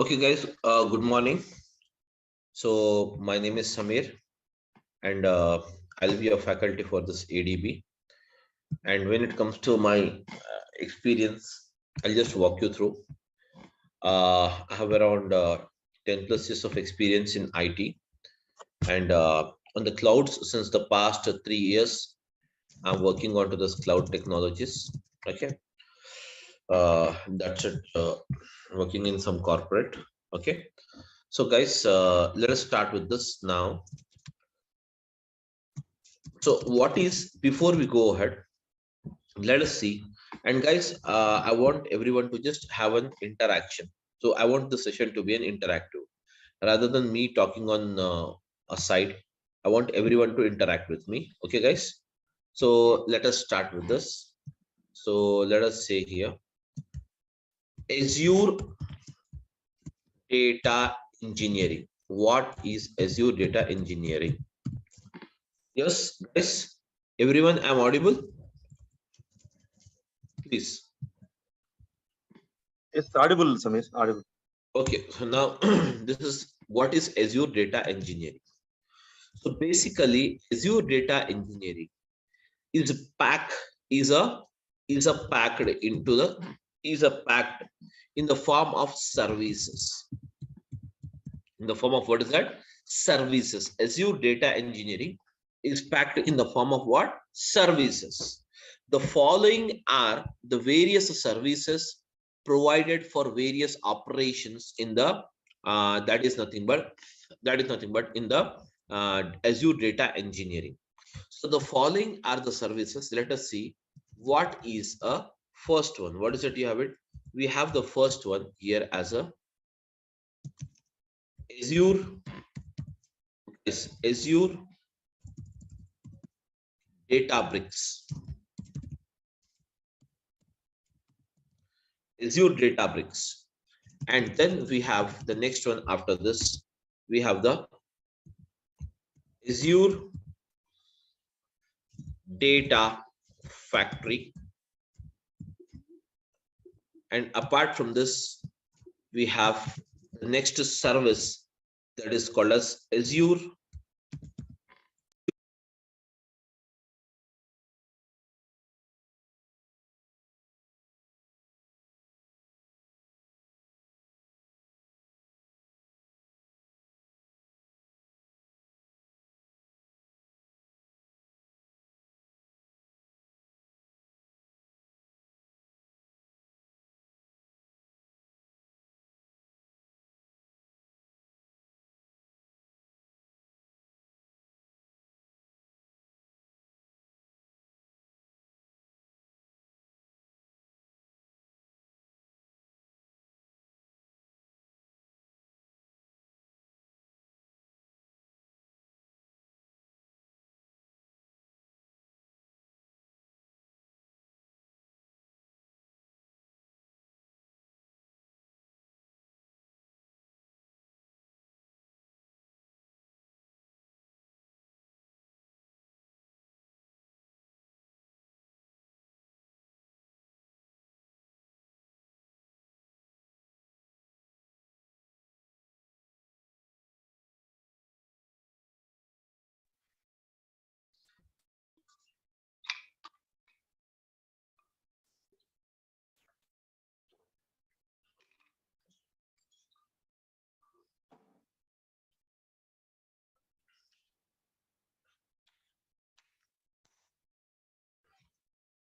Okay, guys, good morning. So, my name is Samir, and I'll be a faculty for this ADB. And when it comes to my experience, I'll just walk you through. I have around 10 plus years of experience in IT and on the clouds since the past 3 years. I'm working onto this cloud technologies. Okay, that's it. Working in some corporate. Okay, so guys, let us start with this now. So what is, before we go ahead, let us see. And guys, I want everyone to just have an interaction. So I want the session to be an interactive rather than me talking on a side. I want everyone to interact with me. Okay, guys. So let us start with this. So let us say here, Azure Data Engineering. What is Azure Data Engineering? Yes, guys. Everyone, I'm audible. Please. It's audible, Samir. Audible. Okay, so now this is what is Azure Data Engineering. So basically, Azure Data Engineering is packed is a packed into the is a packed in the form of services. In the form of what is that? Services. Azure Data Engineering is packed in the form of what? Services. The following are the various services provided for various operations in the that is nothing but in the Azure Data Engineering. So the following are the services. Let us see what is a first one. What is it? You have it. We have the first one here as a Azure. Is Azure Databricks. Azure Databricks. And then we have the next one after this. We have the Azure Data Factory. And apart from this, we have the next service that is called as Azure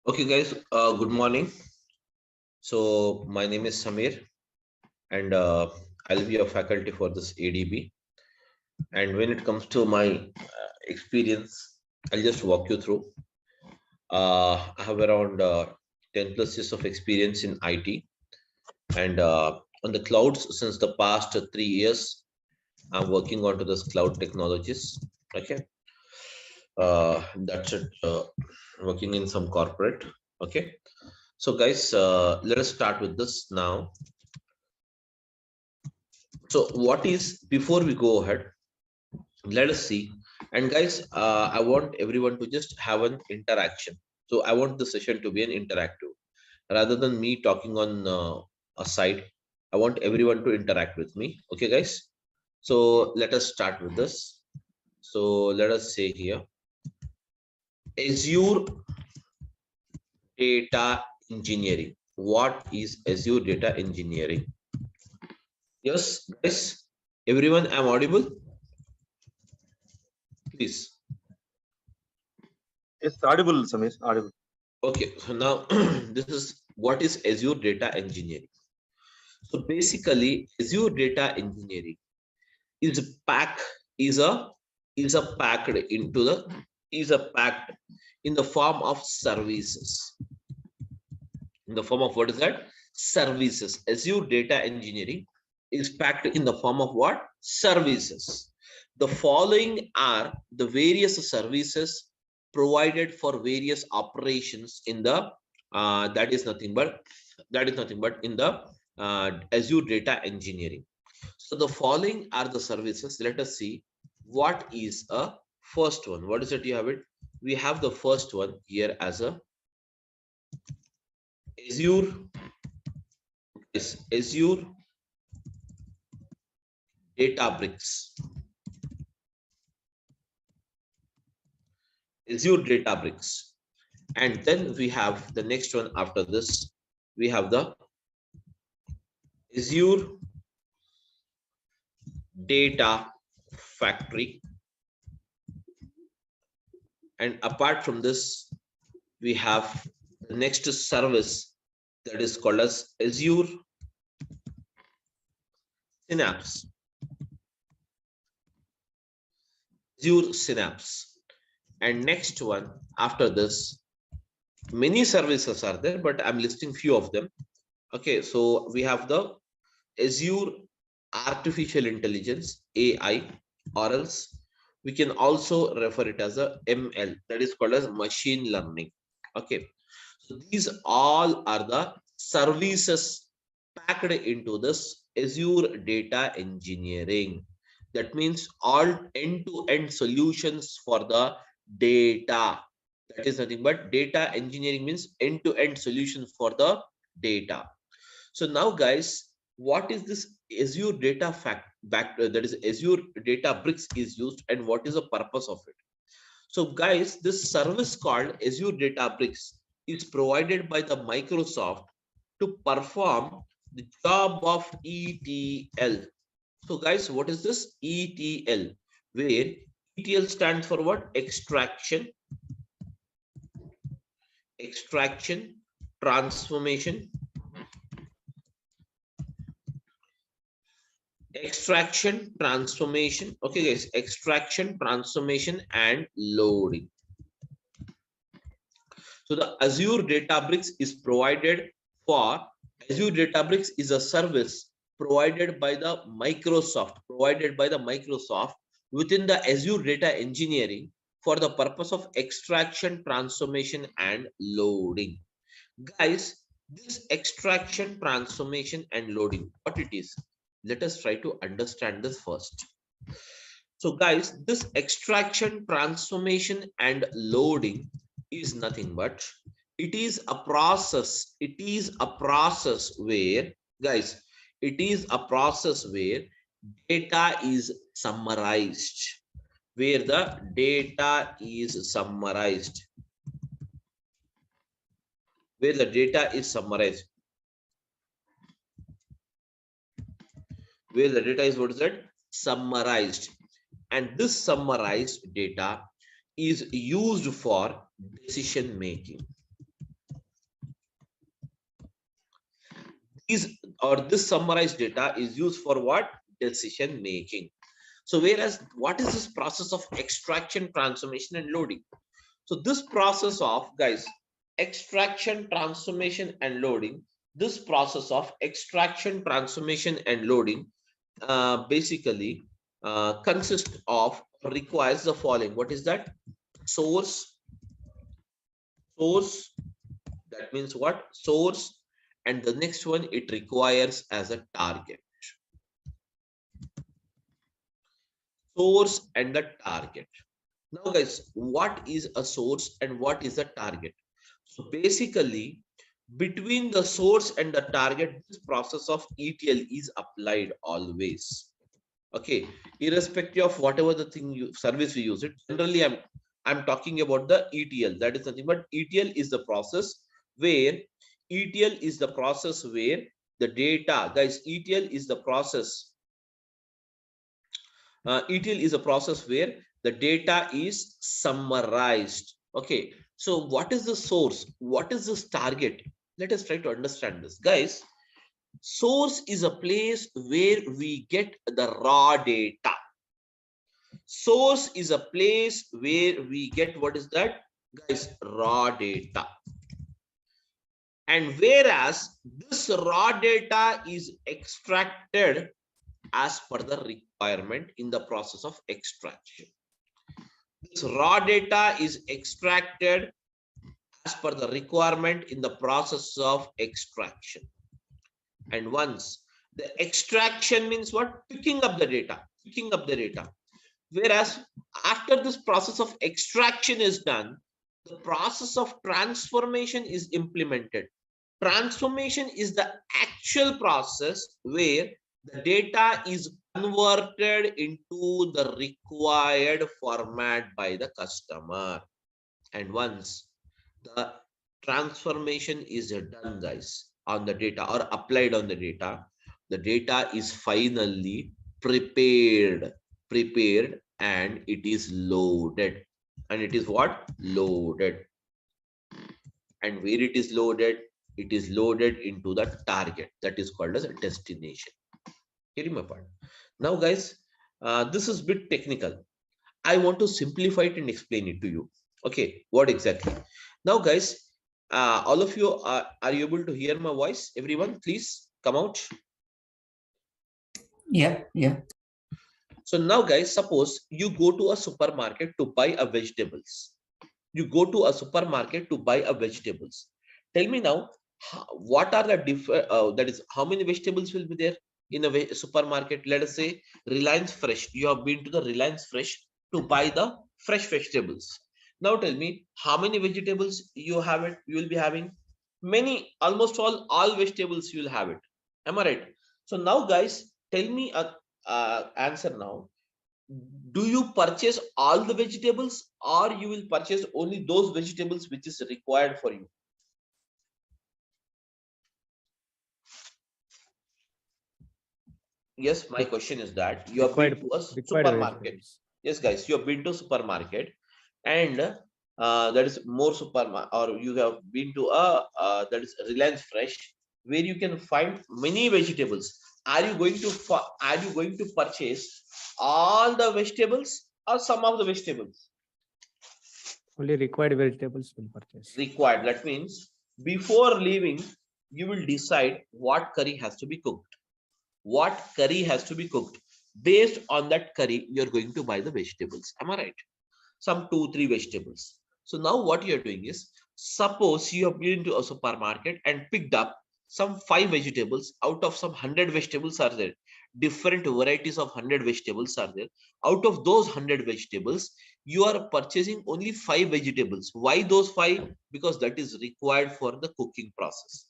Okay, guys, good morning. So my name is Samir, and I'll be a faculty for this ADB. And when it comes to my experience, I'll just walk you through. I have around 10 plus years of experience in IT and on the clouds since the past 3 years. I'm working onto this cloud technologies. Okay, that's it. Working in some corporate. Okay, so guys, let us start with this now. So what is, before we go ahead, let us see. And guys, I want everyone to just have an interaction. So I want the session to be an interactive rather than me talking on a side. I want everyone to interact with me. Okay, guys. So let us start with this. So let us say here, Azure Data Engineering. What is Azure Data Engineering? Yes, guys. Everyone, I'm audible. Please. It's audible, Samesh. Audible. Okay. So now this is what is Azure Data Engineering. So basically, Azure Data Engineering is pack is a is a packed into the is a packed in the form of services. In the form of what is that? Services. Azure Data Engineering is packed in the form of what? Services. The following are the various services provided for various operations in the that is nothing but in the Azure Data Engineering. So the following are the services. Let us see what is a first one. What is it? You have it. We have the first one here as a Azure is Azure Databricks. Azure Databricks. And then we have the next one after this. We have the Azure Data Factory. And apart from this, we have the next service that is called as Azure Synapse. Azure Synapse. And next one after this, many services are there, but I'm listing few of them. Okay, so we have the Azure Artificial Intelligence, AI, or else we can also refer it as a ML, that is called as machine learning. Okay, so these all are the services packed into this Azure Data Engineering. That means all end-to-end solutions for the data. That is nothing but data engineering means end-to-end solutions for the data. So now, guys, what is this Azure Data that is Azure Databricks is used, and what is the purpose of it? So, guys, this service called Azure Databricks is provided by the Microsoft to perform the job of ETL. So, guys, what is this ETL? Where ETL stands for what? Extraction, transformation, okay, guys, extraction, transformation, and loading. So the Azure Databricks is provided for Azure Databricks is a service provided by the Microsoft within the Azure Data Engineering for the purpose of extraction, transformation, and loading. Guys, this extraction, transformation, and loading, what it is? Let us try to understand this first. So guys, this extraction, transformation, and loading is nothing but it is a process. It is a process where, guys, it is a process where data is summarized. Where the data is summarized. Where the data is summarized. Where the data is, what is that? Summarized. And this summarized data is used for decision making. This summarized data is used for what? Decision making. So whereas what is this process of extraction, transformation, and loading? So this process of, guys, extraction, transformation, and loading, this process of extraction, transformation, and loading basically consists of, requires the following. What is that? Source, that means what? Source, and the next one it requires as a target. Source and the target. Now, guys, what is a source and what is a target? So basically, between the source and the target, this process of ETL is applied always. Okay, irrespective of whatever the thing you service we use it. Generally, I'm talking about the ETL. That is nothing but ETL is the process where the data, guys, ETL is the process. ETL is a process where the data is summarized. Okay, so what is the source? What is this target? Let us try to understand this, guys. Source is a place where we get the raw data. Source is a place where we get, what is that, guys? Raw data. And whereas this raw data is extracted as per the requirement in the process of extraction. This raw data is extracted as per the requirement in the process of extraction. And once the extraction means what? Picking up the data. Whereas after this process of extraction is done, the process of transformation is implemented. Transformation is the actual process where the data is converted into the required format by the customer. And once the transformation is done, guys, on the data or applied on the data is finally prepared and it is loaded. And it is what? Loaded. And where it is loaded? It is loaded into the target, that is called as a destination. Getting my point? Now, guys, this is a bit technical. I want to simplify it and explain it to you. Okay, what exactly? Now, guys, all of you are you able to hear my voice? Everyone, please come out. Yeah. So now, guys, suppose you go to a supermarket to buy a vegetables. You go to a supermarket to buy a vegetables. Tell me now, what are the different? That is, how many vegetables will be there in a supermarket? Let us say Reliance Fresh. You have been to the Reliance Fresh to buy the fresh vegetables. Now tell me, how many vegetables you have it? You will be having many, almost all vegetables you will have it. Am I right? So now, guys, tell me a answer now. Do you purchase all the vegetables or you will purchase only those vegetables which is required for you? Yes, my question is that you have been to a supermarket. Yes, guys, you have been to supermarket and that is more supermarket, or you have been to a that is Reliance Fresh, where you can find many vegetables. Are you going to purchase all the vegetables or some of the vegetables? Only required vegetables will purchase. Required. That means before leaving, you will decide what curry has to be cooked. What curry has to be cooked. Based on that curry, you're going to buy the vegetables. Am I right? Some 2-3 vegetables. So now what you're doing is, suppose you have been to a supermarket and picked up some 5 vegetables out of some 100 vegetables are there. Different varieties of 100 vegetables are there. Out of those 100 vegetables, you are purchasing only 5 vegetables. Why those 5? Because that is required for the cooking process.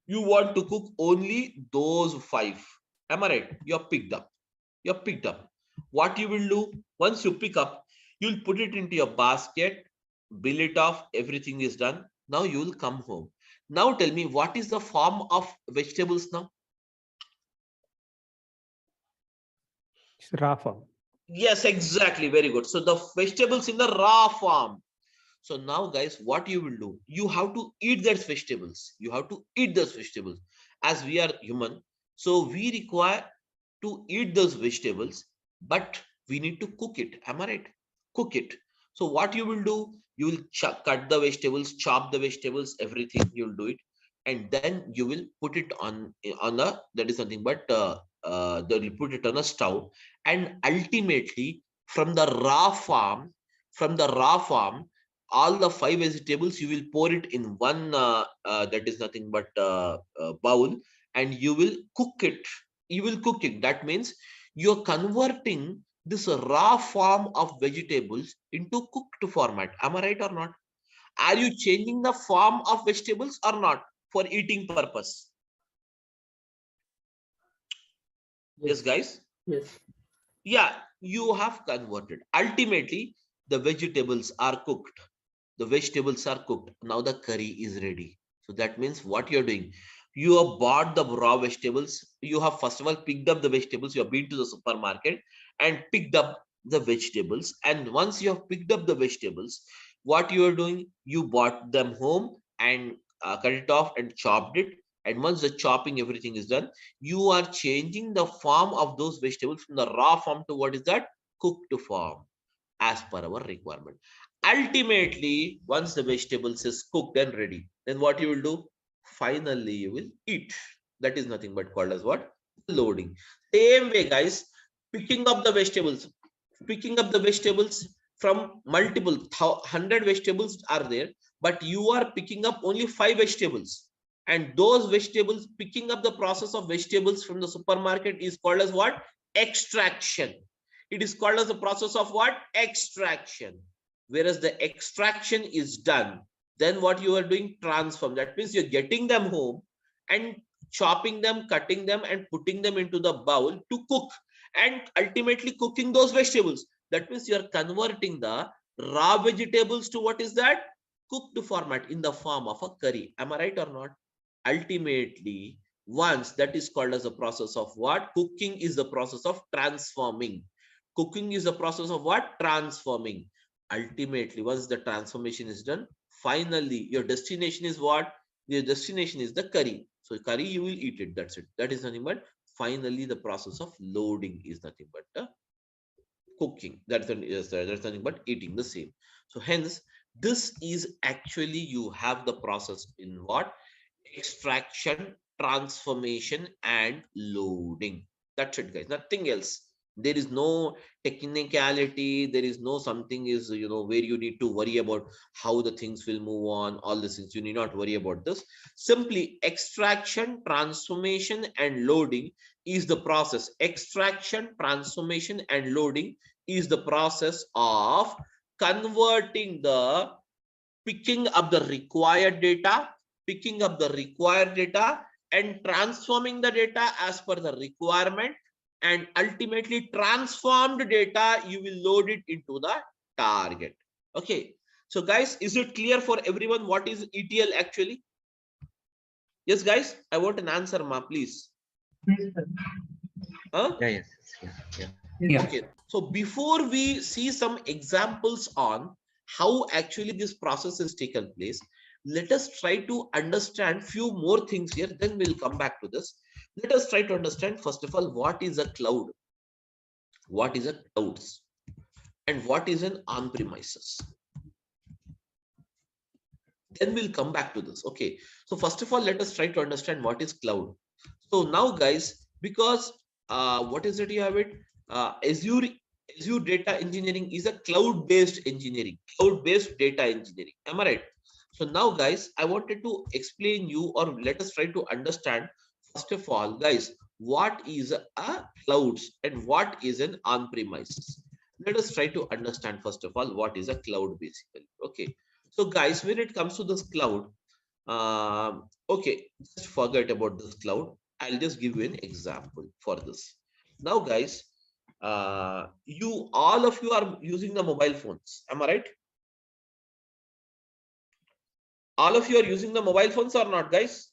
You want to cook only those 5. Am I right? You're picked up. What you will do, once you pick up, you'll put it into your basket, bill it off, everything is done. Now you will come home. Now tell me, what is the form of vegetables now? It's raw form. Yes, exactly. Very good. So the vegetables in the raw form. So now, guys, what you will do? You have to eat those vegetables. As we are human, so we require to eat those vegetables, but we need to cook it. Am I right? Cook it. So what you will do? You will cut the vegetables, chop the vegetables, everything. You will do it, and then you will put it on a, that is nothing but they will put it on a stove, and ultimately from the raw farm, all the 5 vegetables you will pour it in one that is nothing but bowl, and you will cook it. That means you're converting this raw form of vegetables into cooked format. Am I right or not? Are you changing the form of vegetables or not for eating purpose? Yes, guys. Yes. Yeah, you have converted. Ultimately, the vegetables are cooked. The vegetables are cooked. Now the curry is ready. So that means what you're doing, you have bought the raw vegetables. You have first of all picked up the vegetables. You have been to the supermarket and picked up the vegetables. And once you have picked up the vegetables, what you are doing, you bought them home and cut it off and chopped it. And once the chopping, everything is done, you are changing the form of those vegetables from the raw form to what is that? Cooked form as per our requirement. Ultimately, once the vegetables is cooked and ready, then what you will do? Finally, you will eat. That is nothing but called as what? Loading. Same way, guys, picking up the vegetables, picking up the vegetables from multiple 100 vegetables are there, but you are picking up only 5 vegetables. And those vegetables, picking up the process of vegetables from the supermarket is called as what? Extraction. It is called as the process of what? Extraction. Whereas the extraction is done, then what you are doing? Transform. That means you're getting them home and chopping them, cutting them, and putting them into the bowl to cook, and ultimately cooking those vegetables. That means you are converting the raw vegetables to what is that? Cooked format in the form of a curry. Am I right or not? Ultimately, once that is called as a process of what? Cooking is the process of transforming. Cooking is the process of what? Transforming. Ultimately, once the transformation is done, finally your destination is what? Your destination is the curry. So curry, you will eat it. That's it. That is nothing but finally the process of loading is nothing but cooking. That's nothing but eating the same. So hence, this is actually you have the process in what? Extraction, transformation, and loading. That's it, guys. Nothing else. There is no technicality. There is no something is, where you need to worry about how the things will move on. All these things, you need not worry about this. Simply extraction, transformation, and loading is the process. Extraction, transformation, and loading is the process of converting the picking up the required data, and transforming the data as per the requirement, and ultimately transformed data, you will load it into the target. Okay. So guys, is it clear for everyone what is ETL actually? Yes, guys, I want an answer, ma, please. Huh? Yeah, yes, Yeah. Okay. So before we see some examples on how actually this process is taken place, let us try to understand few more things here, then we'll come back to this. Let us try to understand first of all what is a cloud, what is a clouds, and what is an on-premises. Then we'll come back to this. Okay. So first of all, let us try to understand what is cloud. So now, guys, because what is it you have it? Azure data engineering is a cloud-based engineering, cloud-based data engineering. Am I right? So now, guys, I wanted to explain you, or let us try to understand first of all, guys, what is a clouds and what is an on-premises. Let us try to understand first of all what is a cloud basically. Okay. So, guys, when it comes to this cloud, okay, just forget about this cloud. I'll just give you an example for this. Now, guys, all of you are using the mobile phones. Am I right? All of you are using the mobile phones or not, guys?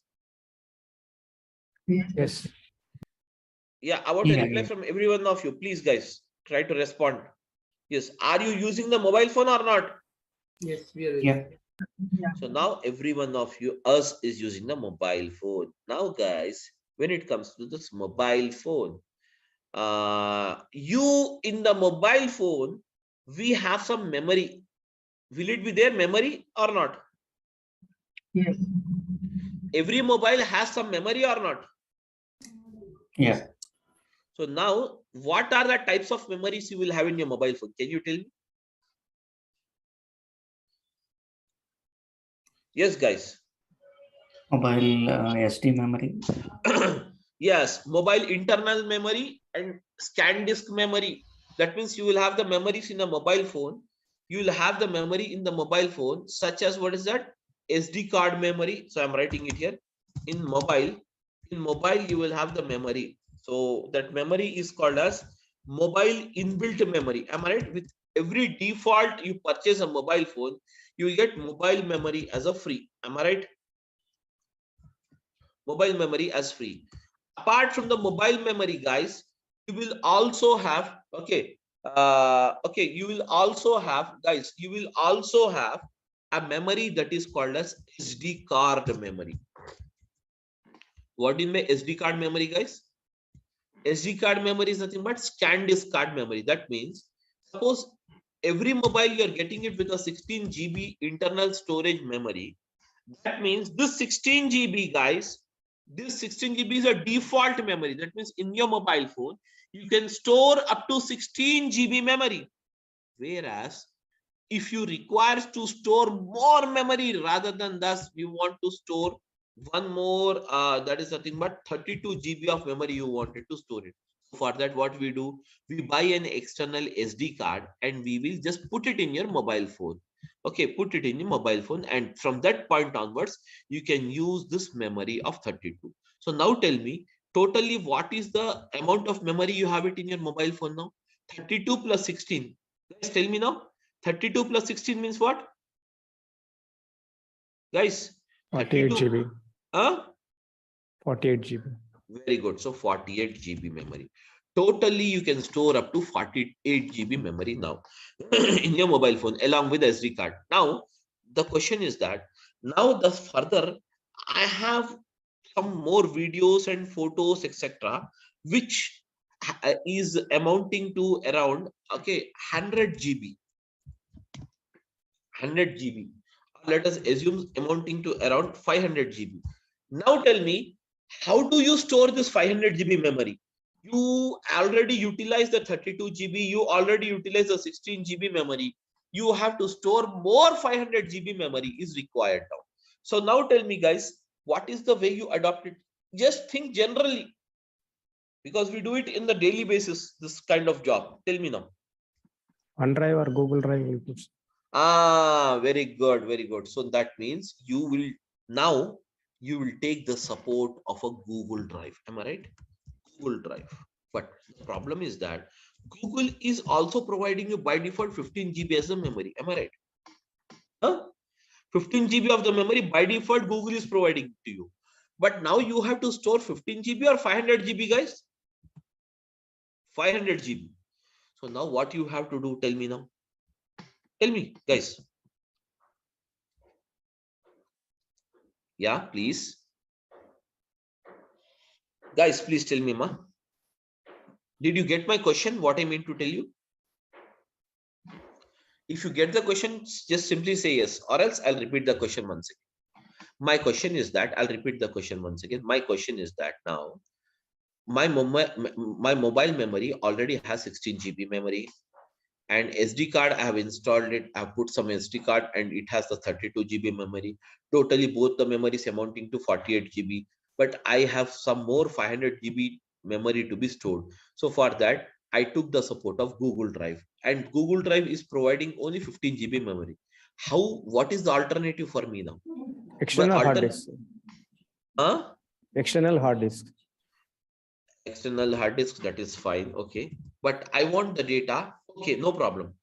Yes. Yeah, I want a reply from every one of you. Please, guys, try to respond. Yes, are you using the mobile phone or not? Yes, we are. yeah. So now every one of you, us, is using the mobile phone. Now, guys, when it comes to this mobile phone, you in the mobile phone, we have some memory. Will it be there memory or not? Yes. Every mobile has some memory or not? Yeah. So now, what are the types of memories you will have in your mobile phone? Can you tell me? Yes, guys. Mobile SD memory. Yes, mobile internal memory and scan disk memory. That means you will have the memories in a mobile phone. you will have the memory in the mobile phone, such as what is that? SD card memory. So I'm writing it here. In mobile, you will have the memory. So that memory is called as mobile inbuilt memory. Am I right? With every default you purchase a mobile phone, you will get mobile memory as a free. Am I right? Mobile memory as free. Apart from the mobile memory, guys, you will also have, you will also have, guys, you will also have a memory that is called as SD card memory. What do you mean SD card memory, guys? SD card memory is nothing but scan disk card memory. That means, suppose every mobile you are getting it with a 16 GB internal storage memory. That means this 16 GB, guys, this 16 GB is a default memory. That means in your mobile phone, you can store up to 16 GB memory. Whereas if you require to store more memory, rather than thus, we want to store one more, that is nothing but 32 GB of memory you wanted to store it. For that, what we do, we buy an external SD card and we will just put it in your mobile phone. Okay, put it in your mobile phone, and from that point onwards, you can use this memory of 32. So now tell me, totally what is the amount of memory you have it in your mobile phone now? 32 plus 16. Guys, tell me now. 32 plus 16 means what? Guys, 48 32. GB. Huh? 48 GB. Very good. So 48 GB memory. Totally, you can store up to 48 GB memory now in your mobile phone along with SD card. Now, the question is that now the further I have some more videos and photos, etc., which is amounting to around 100 GB. 100 GB. Let us assume amounting to around 500 GB. Now tell me, how do you store this 500 GB memory? You already utilize the 32 GB, you already utilize the 16 GB memory. You have to store more 500 GB memory is required now. So now tell me, guys, what is the way you adopt it? Just think generally, because we do it in the daily basis, this kind of job. Tell me now. OneDrive or Google Drive will put. Very good, very good. So that means you will take the support of a Google Drive. Am I right? Google Drive. But the problem is that Google is also providing you by default 15 GB as a memory. Am I right? Huh? 15 GB of the memory by default Google is providing to you. But now you have to store 15 GB or 500 GB, guys? 500 GB. So now what you have to do, tell me now. Tell me, guys. Yeah, please. Guys, please tell me, ma. Did you get my question? What I mean to tell you? If you get the question, just simply say yes, or else I'll repeat the question once again. My question is that, I'll repeat the question once again. My question is that now, my mobile memory already has 16 GB memory, and SD card, I have installed it. I've put some SD card and it has the 32 GB memory. Totally both the memories amounting to 48 GB, but I have some more 500 GB memory to be stored. So for that, I took the support of Google Drive, and Google Drive is providing only 15 GB memory. What is the alternative for me now? External hard disk. Huh? External hard disk. External hard disk, that is fine. Okay, but I want the data. Okay, no problem.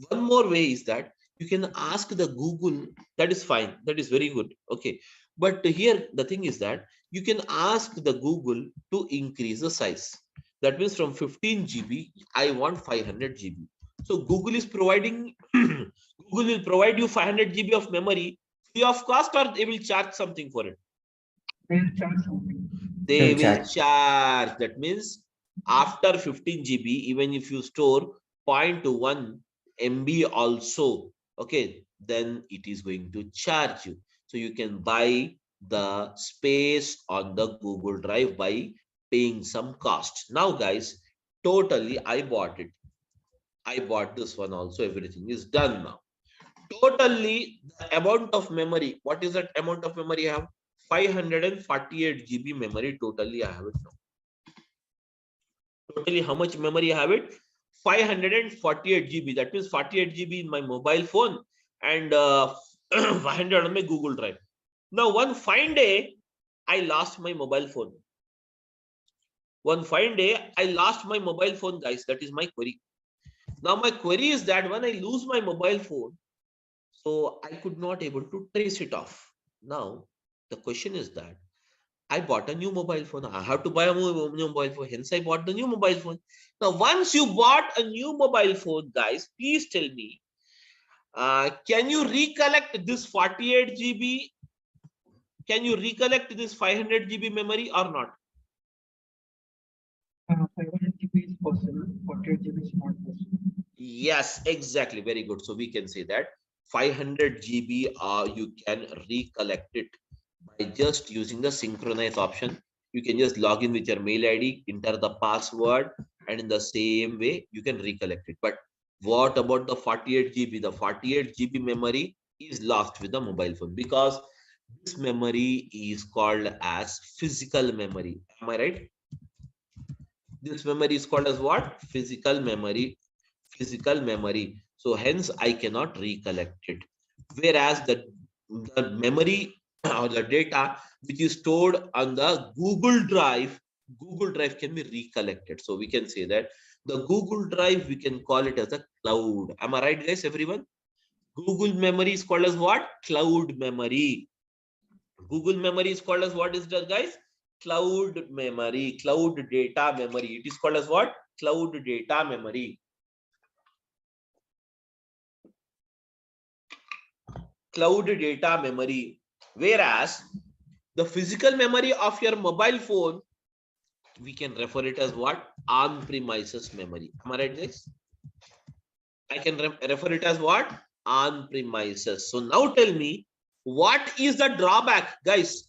One more way is that you can ask the Google. That is fine, that is very good. Okay, but here the thing is that you can ask the Google to increase the size. That means from 15 GB I want 500 GB. So Google is providing Google will provide you 500 GB of memory free of cost, or they will charge something for it? They will charge. That means after 15 GB, even if you store 0.1 MB also, okay, then it is going to charge you. So you can buy the space on the Google Drive by paying some cost. Now, guys, totally I bought it. I bought this one also. Everything is done now. Totally, the amount of memory. What is that amount of memory I have? 548 GB memory totally I have it now. Totally how much memory I have it? 548 GB. That means 48 GB in my mobile phone and 500 on my Google Drive. Now, one fine day, I lost my mobile phone. One fine day, I lost my mobile phone, guys. That is my query. Now, my query is that when I lose my mobile phone, so I could not able to trace it off. Now, the question is that I bought a new mobile phone. I have to buy a new mobile phone. Hence, I bought the new mobile phone. Now, once you bought a new mobile phone, guys, please tell me, can you recollect this 48 GB? Can you recollect this 500 GB memory or not? 500 GB is possible. 48 GB is not possible. Yes, exactly. Very good. So we can say that 500 GB, you can recollect it by just using the synchronize option. You can just log in with your mail ID, enter the password, and in the same way, you can recollect it. But what about the 48 GB? The 48 GB memory is lost with the mobile phone because this memory is called as physical memory. Am I right? This memory is called as what? Physical memory. Physical memory. So hence I cannot recollect it. Whereas the memory or the data which is stored on the Google Drive can be recollected. So we can say that the Google Drive, we can call it as a cloud. Am I right, guys? Everyone? Google memory is called as what? Cloud memory. Google memory is called as what is that, guys? Cloud memory, cloud data memory. It is called as what? Cloud data memory. Cloud data memory. Whereas the physical memory of your mobile phone, we can refer it as what? On-premises memory. Am I right, guys? I can refer it as what? On-premises. So now tell me, what is the drawback, guys?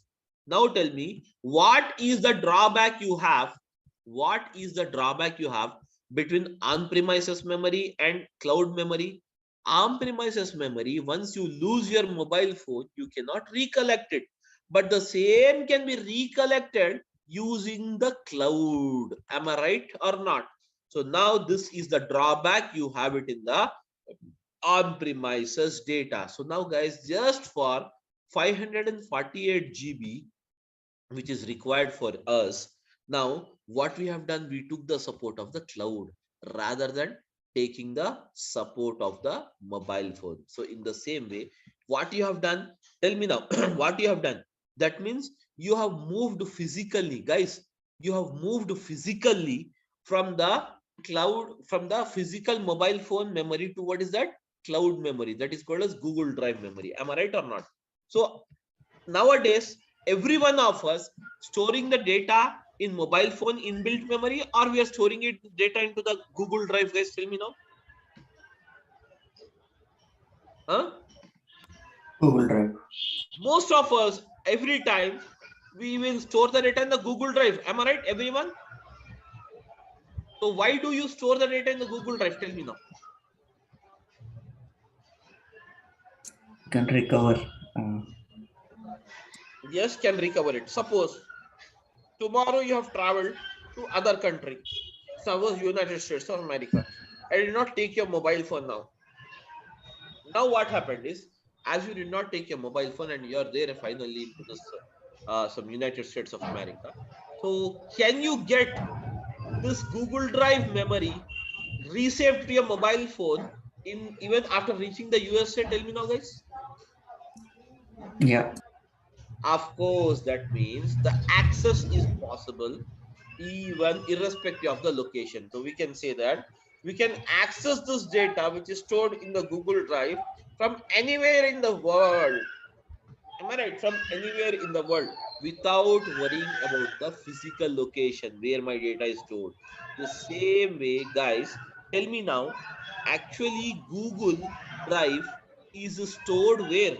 Now tell me, what is the drawback you have? What is the drawback you have between on-premises memory and cloud memory? On-premises memory, once you lose your mobile phone, you cannot recollect it. But the same can be recollected using the cloud. Am I right or not? So now this is the drawback. You have it in the on-premises data. So now, guys, just for 548 GB, which is required for us, now what we have done, we took the support of the cloud rather than taking the support of the mobile phone. So in the same way, what you have done, tell me now, what you have done? That means you have moved physically, guys. You have moved physically from the cloud, from the physical mobile phone memory to what is that? Cloud memory. That is called as Google Drive memory. Am I right or not? So nowadays, every one of us storing the data in mobile phone inbuilt memory, or we are storing it data into the Google Drive, guys? Tell me now. Huh? Google Drive. Most of us, every time, we will store the data in the Google Drive. Am I right, everyone? So why do you store the data in the Google Drive? Tell me now. You can recover. Yes, can recover it. Suppose tomorrow you have traveled to other country, suppose United States or America, and did not take your mobile phone now. Now what happened is, as you did not take your mobile phone and you are there finally into this some United States of America. So can you get this Google Drive memory resaved to your mobile phone in even after reaching the USA? Tell me now, guys. Yeah. Of course, that means the access is possible even irrespective of the location. So we can say that we can access this data which is stored in the Google Drive from anywhere in the world. Am I right? From anywhere in the world without worrying about the physical location where my data is stored. The same way, guys, tell me now, actually Google Drive is stored where?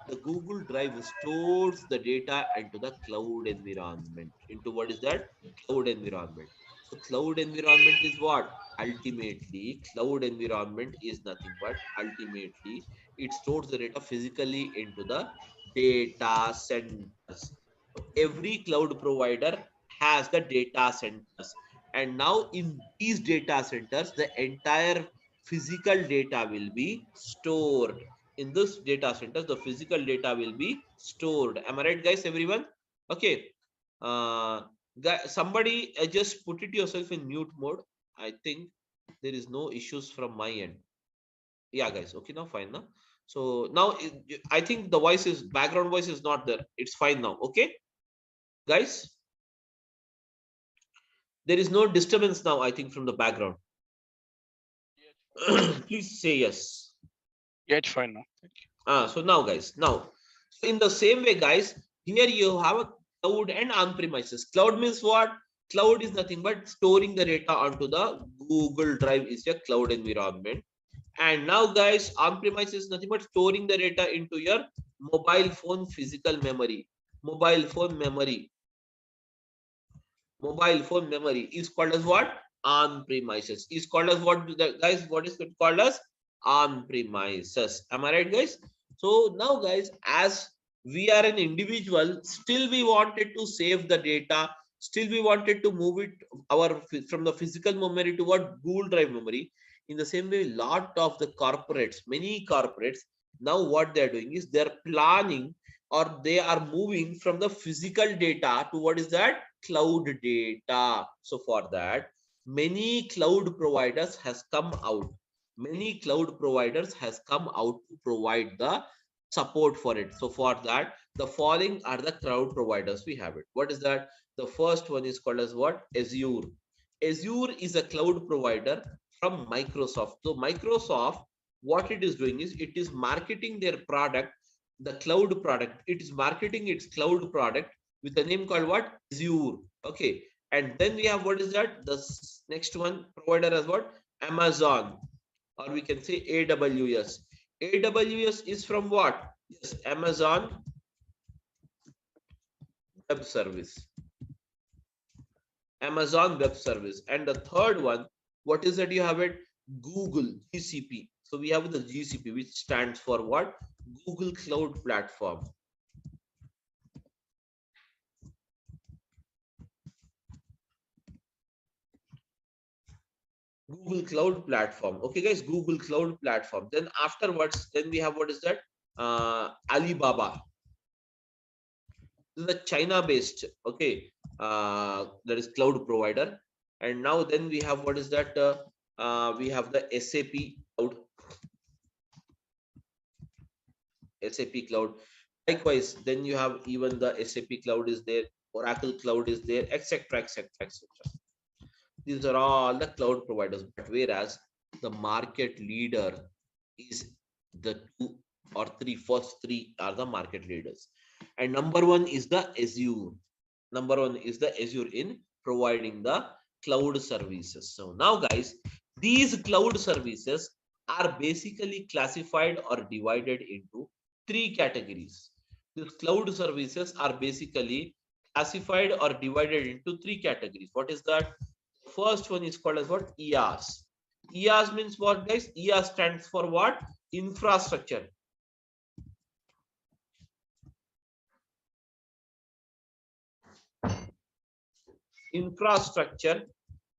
The Google Drive stores the data into the cloud environment. Into what is that? Cloud environment. So cloud environment is what? Ultimately, cloud environment is nothing but ultimately it stores the data physically into the data centers. Every cloud provider has the data centers. And now in these data centers, the entire physical data will be stored. In this data centers, the physical data will be stored. Am I right, guys? Everyone? Okay. Somebody just put it yourself in mute mode. I think there is no issues from my end. Yeah, guys. Okay, now fine now. So now I think the voice is background voice is not there. It's fine now. Okay, guys. There is no disturbance now, I think, from the background. Please say yes. Yeah, it's fine now. Thank you. So now, guys, now, so in the same way, guys, here you have a cloud and on-premises. Cloud means what? Cloud is nothing but storing the data onto the Google Drive is your cloud environment. And now, guys, on-premises is nothing but storing the data into your mobile phone physical memory. Mobile phone memory. Mobile phone memory is called as what? On premises. Is called as what, guys? What is it called as? On premises. Am I right, guys? So now, guys, as we are an individual, still we wanted to save the data. Still we wanted to move it from the physical memory to what? Google Drive memory. In the same way, lot of the corporates, many corporates, now what they are doing is they are planning or they are moving from the physical data to what is that? Cloud data. So for that, many cloud providers has come out. Many cloud providers has come out to provide the support for it. So for that, the following are the cloud providers we have it. What is that? The first one is called as what? Azure. Azure is a cloud provider from Microsoft. So Microsoft, what it is doing is it is marketing their product, the cloud product. It is marketing its cloud product with a name called what? Azure. Okay. And then we have what is that? The next one provider as what? Amazon, or we can say AWS. AWS is from what? Yes, Amazon Web Service. Amazon Web Service. And the third one, what is that you have it? Google, GCP. So we have the GCP, which stands for what? Google Cloud Platform. Google Cloud Platform. Okay, guys, Google Cloud Platform. Then afterwards, then we have what is that? Alibaba. This is a China-based, okay, that is cloud provider. And now then we have what is that? We have the SAP Cloud. SAP Cloud. Likewise, then you have even the SAP Cloud is there, Oracle Cloud is there, etc., etc., etc. These are all the cloud providers, but whereas the market leader is the two or three, first three are the market leaders. And number one is the Azure. Number one is the Azure in providing the cloud services. So now, guys, these cloud services are basically classified or divided into three categories. These cloud services are basically classified or divided into three categories. What is that? First one is called as what? EAS. EAS means what, guys? EAS stands for what? Infrastructure. Infrastructure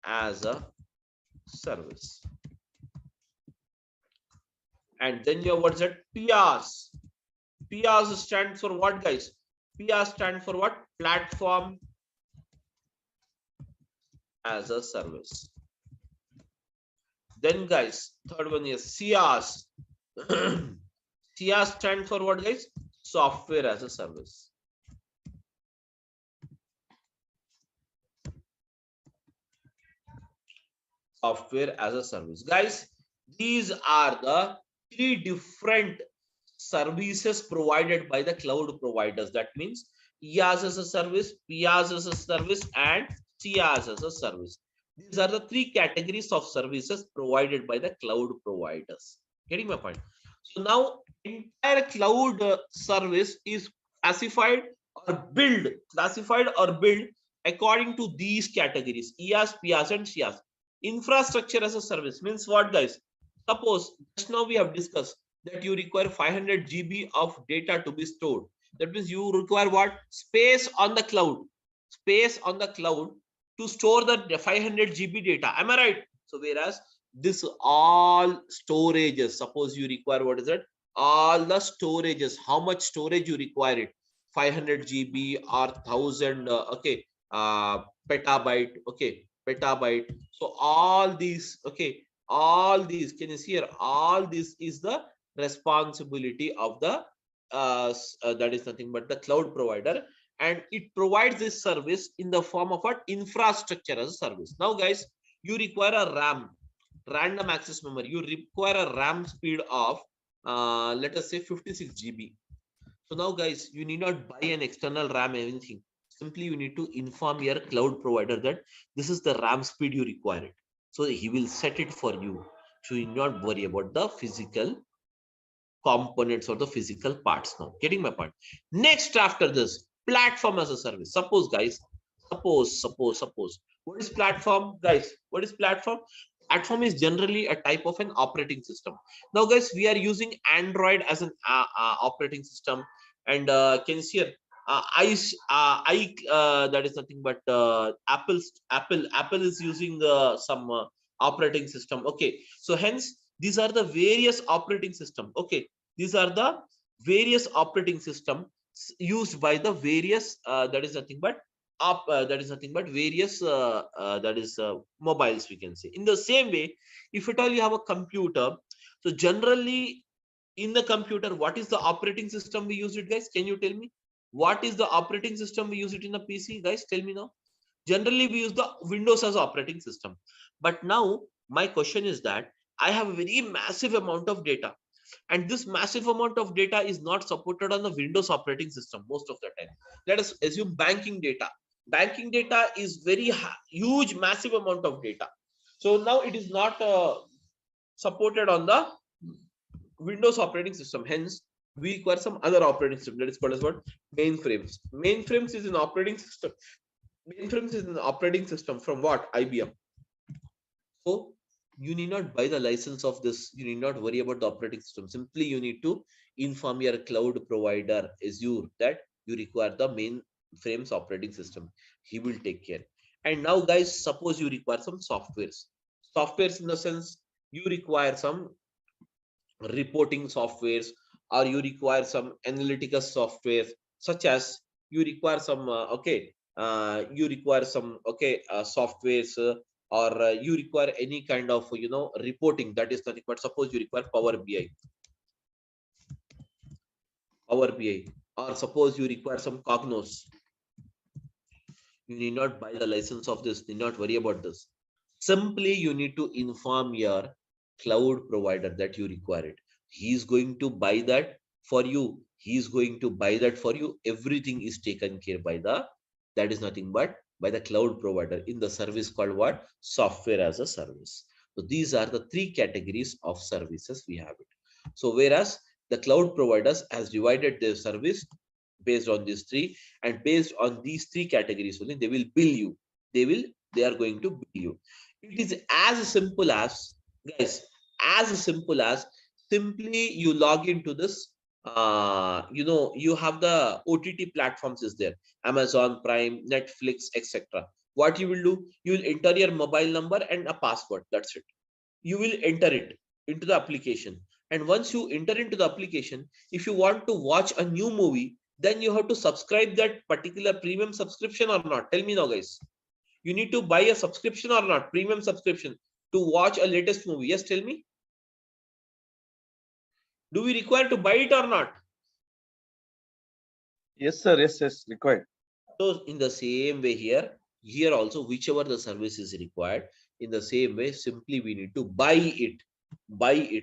as a service. And then you have what's that? PaaS. PaaS stands for what, guys? PaaS stands for what? Platform as a service. Then, guys, third one is SaaS. SaaS stands for what, guys? Software as a service. Software as a service. Guys, these are the three different services provided by the cloud providers. That means IaaS as a service, PaaS as a service, and SaaS as a service. These are the three categories of services provided by the cloud providers. Getting my point? So now entire cloud service is classified or built according to these categories: IaaS, PaaS, and SaaS. Infrastructure as a service means what, guys? Suppose just now we have discussed that you require 500 GB of data to be stored. That means you require what? Space on the cloud. Space on the cloud to store the 500 GB data. Am I right? So whereas this all storages, suppose you require, what is it? All the storages, how much storage you require it, 500 GB or 1000 petabyte, okay, petabyte. So all these, okay, all these, can you see here, all this is the responsibility of the that is nothing but the cloud provider, and it provides this service in the form of what? Infrastructure as a service. Now guys, you require a RAM, random access memory. You require a RAM speed of let us say 56 GB. So now guys, you need not buy an external RAM anything. Simply you need to inform your cloud provider that this is the RAM speed you require it. So he will set it for you. So you need not worry about the physical components or the physical parts. Now getting my point. Next, after this, platform as a service. Suppose guys, suppose what is platform, guys? What is platform? Platform is generally a type of an operating system. Now guys, we are using Android as an operating system, and can you see here, that is nothing but Apple is using some operating system. Okay, so hence these are the various operating system. Okay, these are the various operating system used by the various that is nothing but various mobiles, we can say. In the same way, if at all you have a computer, so generally in the computer, what is the operating system we use it, guys? Can you tell me what is the operating system we use it in a PC, guys? Tell me now. Generally we use the Windows as operating system. But now my question is that I have a very massive amount of data, and this massive amount of data is not supported on the Windows operating system most of the time. Let us assume banking data. Banking data is very huge, massive amount of data. So now it is not supported on the Windows operating system. Hence, we require some other operating system that is called as what? Mainframes. Mainframes is an operating system. Mainframes is an operating system from what? IBM. So you need not buy the license of this. You need not worry about the operating system. Simply you need to inform your cloud provider Azure that you require the mainframes operating system. He will take care. And now guys, suppose you require some softwares. Softwares in the sense you require some reporting softwares, or you require some analytical software, such as you require some softwares, or you require any kind of reporting, that is nothing but suppose you require Power BI, or suppose you require some Cognos. You need not buy the license of this, need not worry about this. Simply you need to inform your cloud provider that you require it. He is going to buy that for you. He is going to buy that for you. Everything is taken care by that is nothing but by the cloud provider in the service called what? Software as a service. So these are the three categories of services we have it. So whereas the cloud providers has divided their service based on these three, and based on these three categories only they will bill you. They are going to bill you. It is as simple as, guys, as simple as simply you log into this. You have the OTT platforms is there, Amazon Prime, Netflix, etc. What you will do, you will enter your mobile number and a password. That's it. You will enter it into the application, and once you enter into the application, if you want to watch a new movie, then you have to subscribe that particular premium subscription or not. Tell me now, guys. You need to buy a subscription or not, premium subscription, to watch a latest movie. Yes, tell me. Do we require to buy it or not? Yes, sir. Yes, required. So in the same way here also, whichever the service is required, in the same way, simply we need to buy it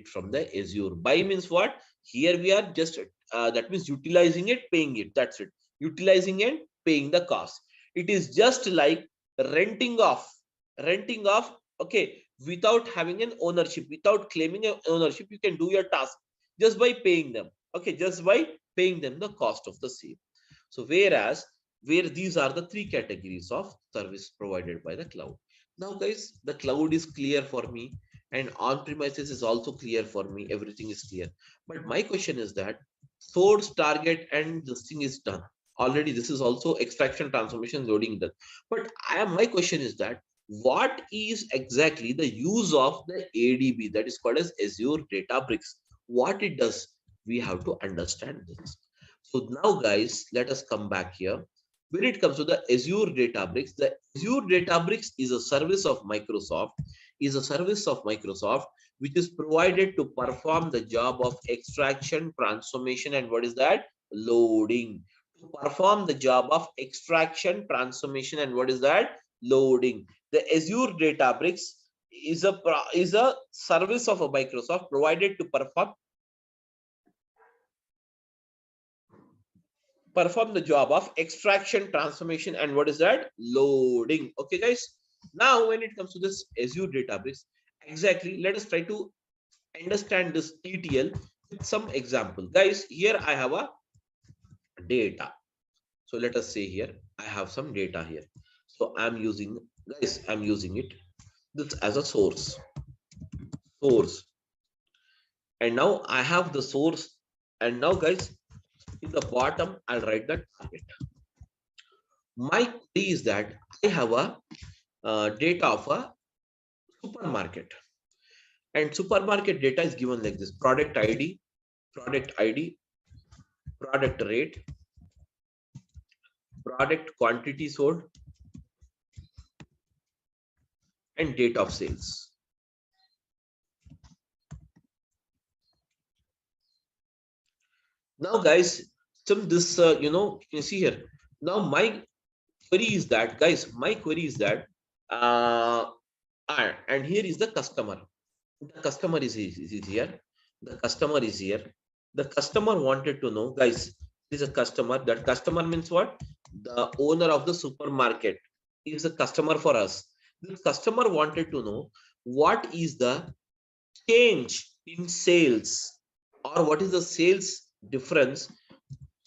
from the Azure. Buy means what? Here we are just that means utilizing it, paying it. That's it. Utilizing and paying the cost. It is just like renting off. Okay, without having an ownership, without claiming an ownership, you can do your task just by paying them. Okay, just by paying them the cost of the same. So where these are the three categories of service provided by the cloud. Now guys, the cloud is clear for me, and on premises is also clear for me. Everything is clear. But my question is that source, target, and this thing is done. already this is also extraction, transformation, loading done. But my question is that what is exactly the use of the ADB, that is called as Azure Databricks? What it does, we have to understand this. So now guys, let us come back here. When it comes to the Azure Databricks, the Azure Databricks is a service of Microsoft, which is provided to perform the job of extraction, transformation, and what is that? Loading. To perform the job of extraction, transformation, and what is that? Loading. The Azure Databricks is a service of a Microsoft provided to perform the job of extraction, transformation, and what is that? Loading. Okay, guys. Now, when it comes to this Azure Databricks, exactly, let us try to understand this ETL with some example. Guys, here I have a data. So let us say here I have some data here. So I'm using, guys, I'm using it this as a source. And now I have the source. And now, guys, in the bottom, I'll write the target. My query is that I have a data of a supermarket, and supermarket data is given like this: product ID, product rate, product quantity sold, and date of sales. Now, guys, some this you can see here. Now my query is that, guys, and here is the customer. The customer is here. The customer is here. The customer wanted to know, guys, this is a customer. That customer means what? The owner of the supermarket is a customer for us. This customer wanted to know what is the change in sales, or what is the sales difference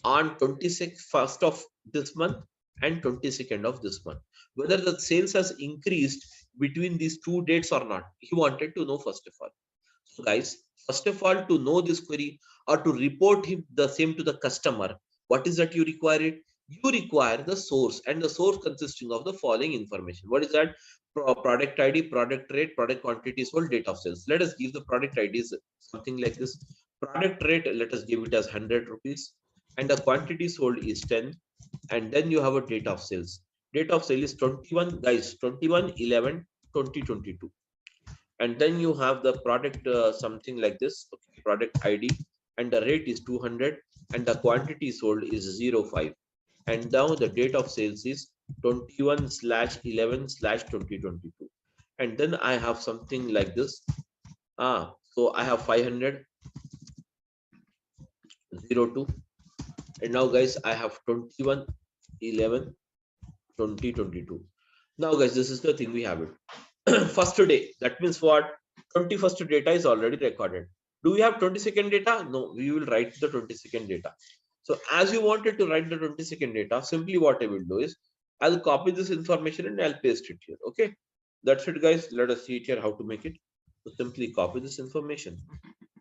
on 26th of this month and 22nd of this month, whether the sales has increased between these two dates or not. He wanted to know first of all. So guys, first of all, to know this query or to report him the same to the customer, what is that you require it? You require the source, and the source consisting of the following information. What is that? Product ID, product rate, product quantity sold, date of sales. Let us give the product ID is something like this. Product rate, let us give it as 100 rupees, and the quantity sold is 10, and then you have a date of sales. Date of sale is 21, guys, 21/11/2022. And then you have the product something like this, okay, product ID, and the rate is 200, and the quantity sold is 05, and now the date of sales is 21/11/2022. And then I have something like this. So I have 500/02, and now guys I have 21/11/2022. Now guys, this is the thing we have it. First day, that means what? 21st data is already recorded. Do we have 22nd data? No, we will write the 22nd data. So as you wanted to write the 22nd data, simply what I will do is I'll copy this information and I'll paste it here. Okay, that's it, guys. Let us see it here how to make it. So simply copy this information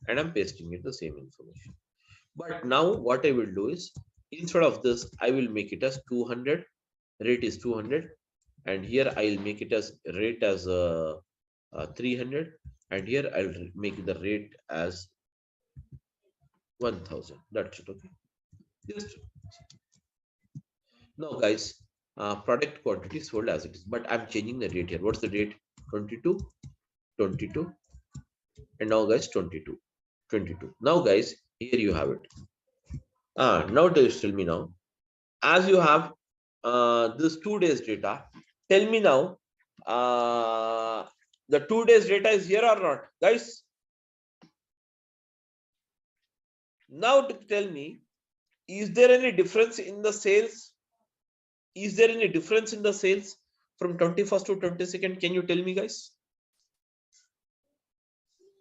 and I'm pasting it the same information. But now what I will do is, instead of this, I will make it as 200. Rate is 200, and here I'll make it as rate as 300, and here I'll make the rate as 1000. That's it. Okay, just now guys, product quantity sold as it is, but I'm changing the date here. What's the date? 22, and now guys 22. Now guys, here you have it. Now just tell me now, as you have this 2 days data, tell me now, the 2 days data is here or not, guys? Now to tell me, is there any difference in the sales? Is there any difference in the sales from 21st to 22nd? Can you tell me, guys?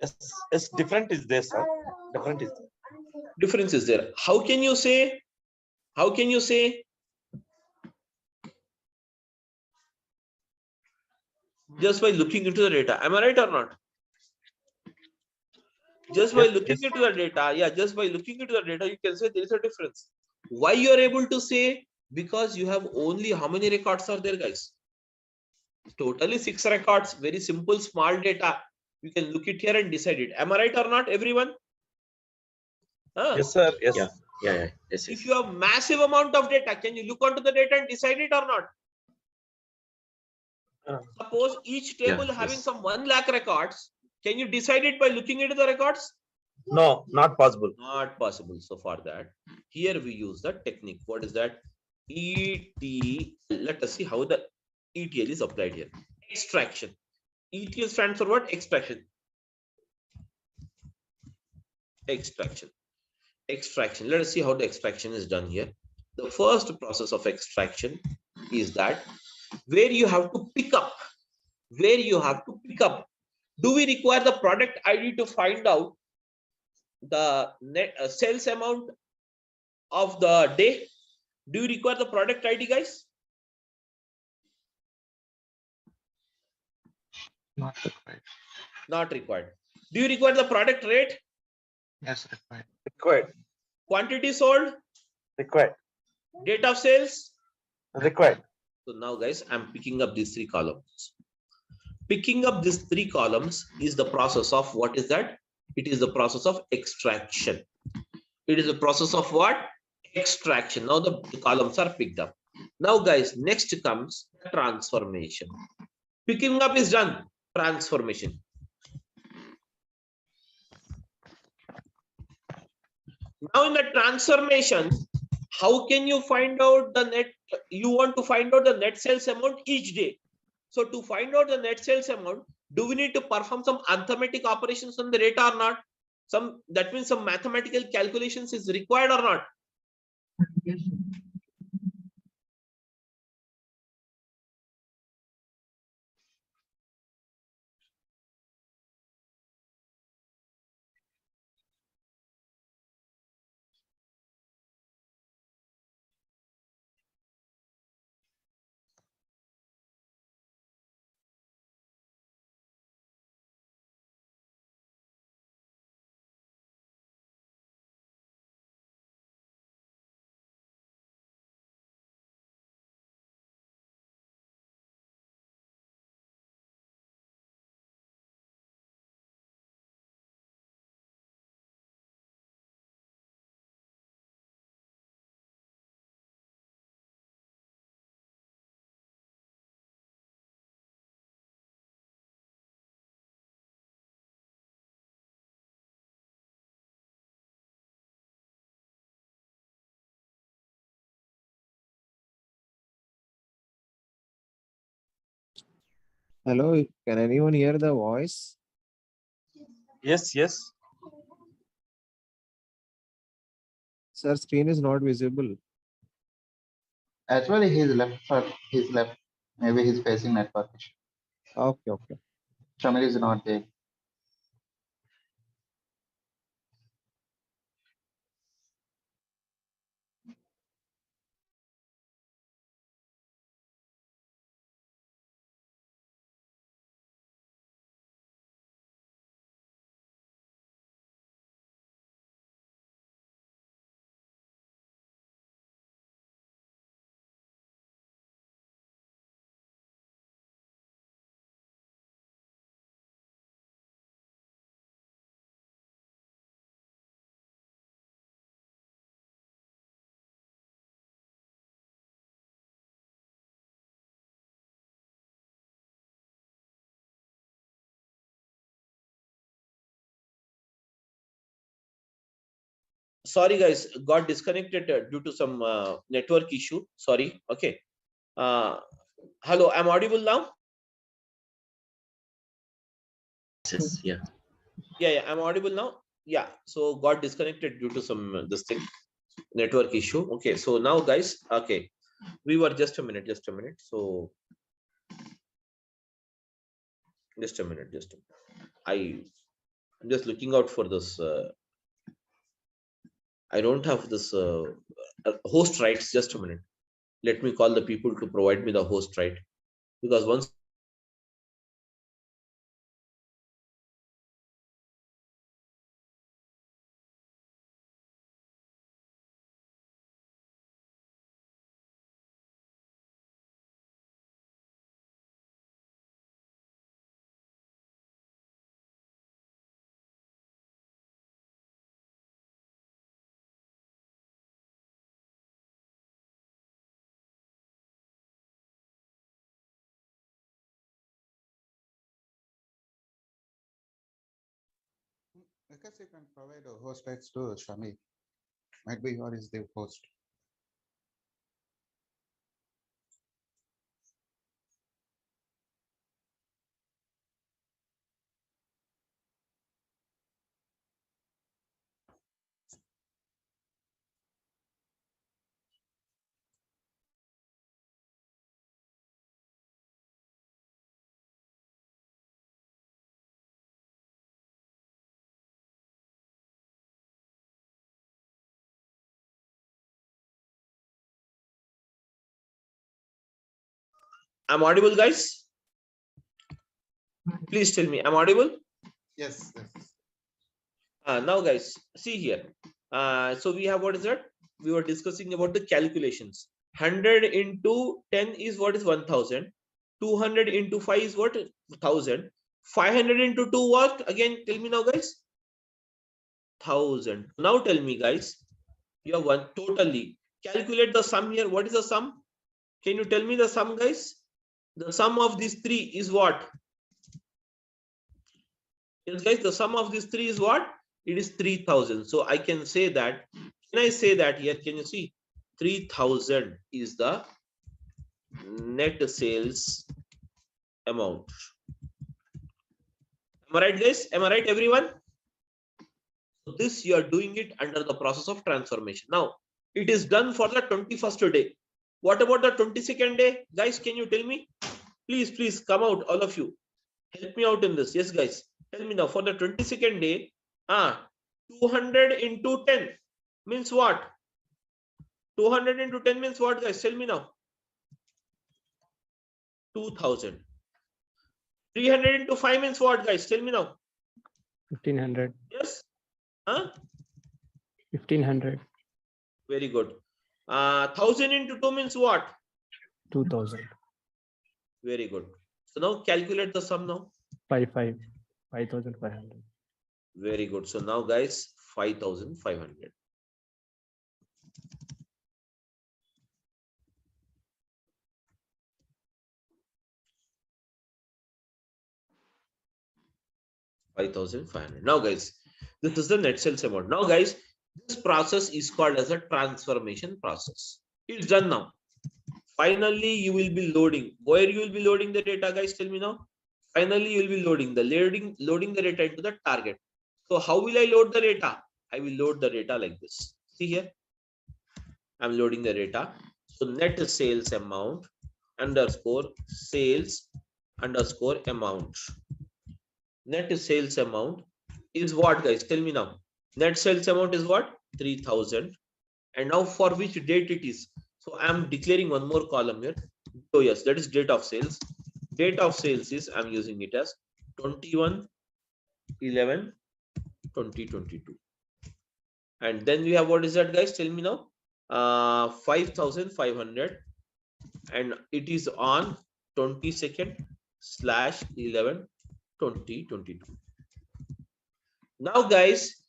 Yes, different is there, sir. Different is there. Difference is there. How can you say? How can you say? Just by looking into the data. Am I right or not? Just by looking into the data, yeah, just by looking into the data, you can say there is a difference. Why you are able to say? Because you have only how many records are there, guys? Totally 6 records. Very simple, small data. You can look it here and decide it. Am I right or not, everyone? Yes, sir. Yes. Yeah. Yeah. Yes. If you have massive amount of data, can you look onto the data and decide it or not? Suppose each table having yes. some 1 lakh records. Can you decide it by looking into the records? No, not possible. Not possible. So for that, here we use the technique. What is that? ETL. Let us see how the ETL is applied here. Extraction. ETL stands for what? Extraction. Extraction. Extraction. Let us see how the extraction is done here. The first process of extraction is that where you have to pick up. Where you have to pick up. Do we require the product ID to find out the net sales amount of the day? Do you require the product ID, guys? Not required. Not required. Do you require the product rate? Yes, required. Required. Quantity sold? Required. Date of sales? Required. So now, guys, I'm picking up these 3 columns. Picking up these 3 columns is the process of what is that? It is the process of extraction. It is the process of what? Extraction. Now the columns are picked up. Now, guys, next comes transformation. Picking up is done. Transformation. Now in the transformation, how can you find out the net? You want to find out the net sales amount each day. So to find out the net sales amount, do we need to perform some arithmetic operations on the data or not? That means some mathematical calculations is required or not? Yes, sir. Hello, can anyone hear the voice? Yes. Yes. Sir, screen is not visible. Actually, he's left. He's left. Maybe he's facing network issue. Okay. Shamil is not there. Sorry, guys, got disconnected due to some network issue. Sorry. Okay. Hello, I'm audible now? Yes. Yeah. Yeah, I'm audible now. Yeah, so got disconnected due to some this thing, network issue. Okay, so now, guys, okay, we were just a minute. So just a minute. I'm just looking out for this. I don't have this host rights. Just a minute. Let me call the people to provide me the host right, because once I guess you can provide a host rights to Shami. Might be or is the host. I'm audible, guys? Please tell me, I'm audible? Yes, yes. Now, guys, see here. So we have, what is that? We were discussing about the calculations. 100 into 10 is what is 1000. 200 into 5 is what? 1000. 500 into 2 what? Again, tell me now, guys. 1000. Now tell me, guys. You have one totally. Calculate the sum here. What is the sum? Can you tell me the sum, guys? The sum of these three is what? Yes, guys, the sum of these three is what? It is 3000. So I can say that. Can I say that here? Can you see? 3000 is the net sales amount. Am I right, guys? Am I right, everyone? So this you are doing it under the process of transformation. Now, it is done for the 21st day. What about the 22nd day? Guys, can you tell me? Please come out, all of you. Help me out in this. Yes, guys. Tell me now, for the 22nd day, 200 into 10 means what? 200 into 10 means what, guys? Tell me now. 2000. 300 into 5 means what, guys? Tell me now. 1500. Yes? Huh? 1500. Very good. 1000 into 2 means what? 2000. Very good. So now calculate the sum now. 5500. Very good. So now, guys, 5500. Now, guys, this is the net sales amount. Now, guys, this process is called as a transformation process. It's done now. Finally, you will be loading. Where you will be loading the data, guys? Tell me now. Finally, you will be loading the data into the target. So how will I load the data? I will load the data like this. See here. I'm loading the data. So net sales amount underscore sales underscore amount. Net sales amount is what, guys? Tell me now. Net sales amount is what? 3000. And now for which date it is? So I'm declaring one more column here. Oh yes, that is date of sales. Date of sales is, I'm using it as 21/11/2022. And then we have, what is that, guys? Tell me now. 5500, and it is on 22nd/11/2022. Now, guys,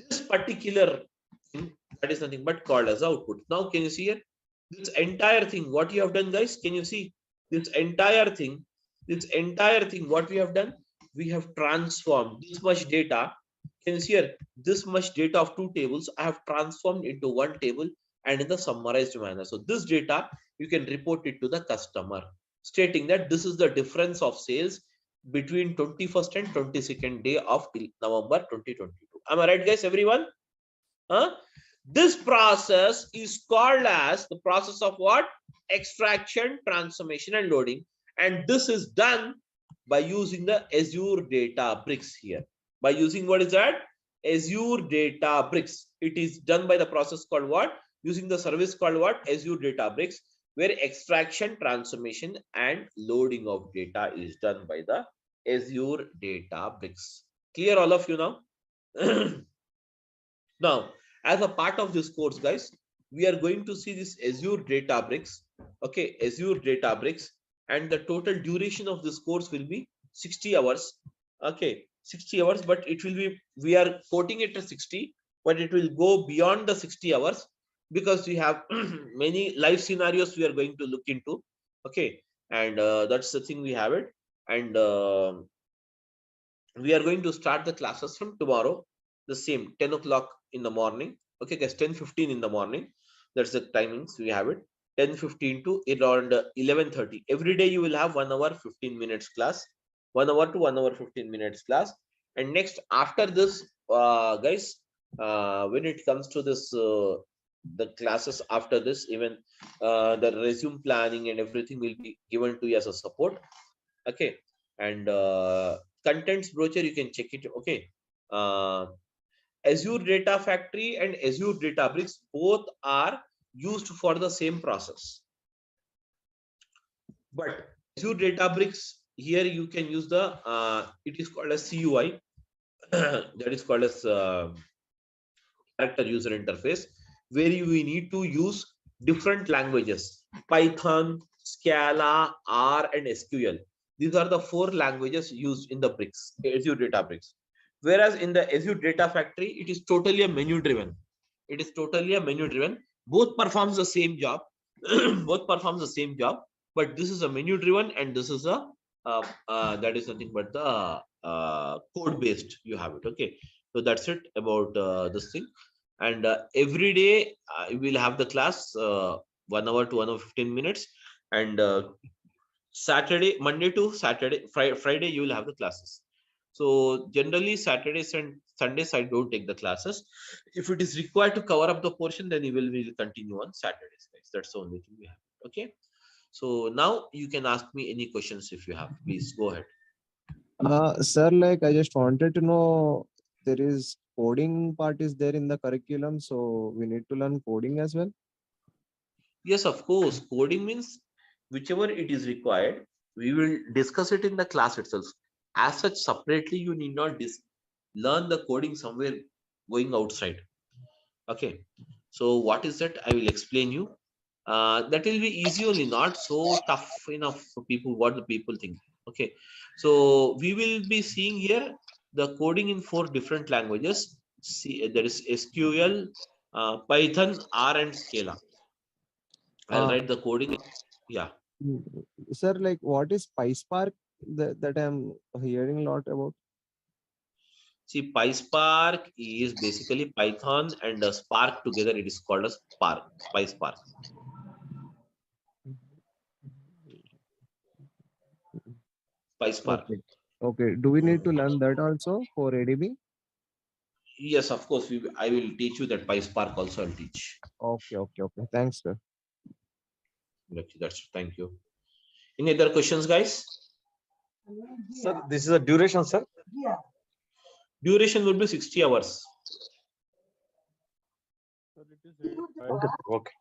this particular thing, that is nothing but called as output. Now, can you see here? This entire thing, what you have done, guys? Can you see this entire thing? What we have done? We have transformed this much data. Can you see here? This much data of two tables I have transformed into one table and in the summarized manner. So this data, you can report it to the customer, stating that this is the difference of sales between 21st and 22nd day of November 2022. Am I right, guys? Everyone? This process is called as the process of what? Extraction, transformation, and loading. And this is done by using the Azure Databricks here. By using, what is that? Azure Databricks. It is done by the process called what? Using the service called what? Azure Databricks, where extraction, transformation, and loading of data is done by the Azure Databricks. Clear, all of you now? Now, as a part of this course, guys, we are going to see this Azure Databricks. Okay, Azure Databricks, and the total duration of this course will be 60 hours. Okay, 60 hours, but it will be, we are quoting it as 60, but it will go beyond the 60 hours because we have many live scenarios we are going to look into. Okay, and that's the thing, we have it. And we are going to start the classes from tomorrow. the same 10 o'clock in the morning. Okay, guys, 10:15 in the morning. That's the timings we have it. 10:15 to around 11:30. Every day you will have 1 hour 15 minutes class, 1 hour to 1 hour 15 minutes class. And next after this, guys, when it comes to this, the classes after this, even the resume planning and everything will be given to you as a support. Okay, and contents brochure you can check it. Okay, Azure Data Factory and Azure Databricks both are used for the same process. But Azure Databricks, here you can use the it is called as CUI, that is called as character user interface, where you need to use different languages: Python, Scala, R, and SQL. These are the 4 languages used in the bricks, Azure Databricks. Whereas in the Azure Data Factory, it is totally a menu driven. It is totally a menu driven. Both performs the same job. Both performs the same job, but this is a menu driven, and this is a that is nothing but the code based. You have it. Okay, so that's it about this thing. And every day we will have the class 1 hour to 1 hour 15 minutes, and Saturday, Monday to Saturday, Friday you will have the classes. So generally Saturdays and Sundays I don't take the classes. If it is required to cover up the portion, then we will continue on Saturdays, guys. That's the only thing we have. Okay, so now you can ask me any questions if you have. Please go ahead. Sir, like I just wanted to know, there is coding part is there in the curriculum, so we need to learn coding as well. Yes, of course. Coding means whichever it is required, we will discuss it in the class itself. As such, separately, you need not learn the coding somewhere going outside. Okay. So what is that? I will explain you. That will be easy only, not so tough enough for people, what the people think. Okay. So we will be seeing here the coding in 4 different languages. See, there is SQL, Python, R, and Scala. I'll Uh, write the coding. Yeah. mm, Sir, like what is PySpark that I'm hearing a lot about? See, PySpark is basically Python and Spark together. It is called as Spark, PySpark, PySpark. Okay. Okay. Do we need to learn that also for ADB? Yes, of course. I will teach you that PySpark also. I'll teach. Okay. Okay. Okay. Thanks, sir. That's thank you. Any other questions, guys? Sir, this is a duration, sir. Duration will be 60 hours. Okay. Okay.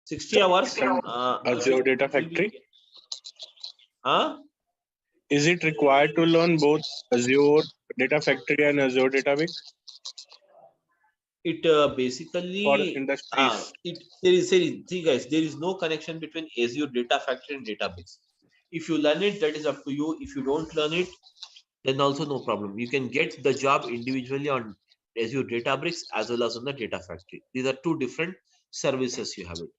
60 hours. Azure Data Factory. Huh? Is it required to learn both Azure Data Factory and Azure Databricks It for basically industries? see guys, there is no connection between Azure Data Factory and Databricks. If you learn it, that is up to you. If you don't learn it, then also no problem. You can get the job individually on Azure Databricks as well as on the Data Factory. These are 2 different services you have it.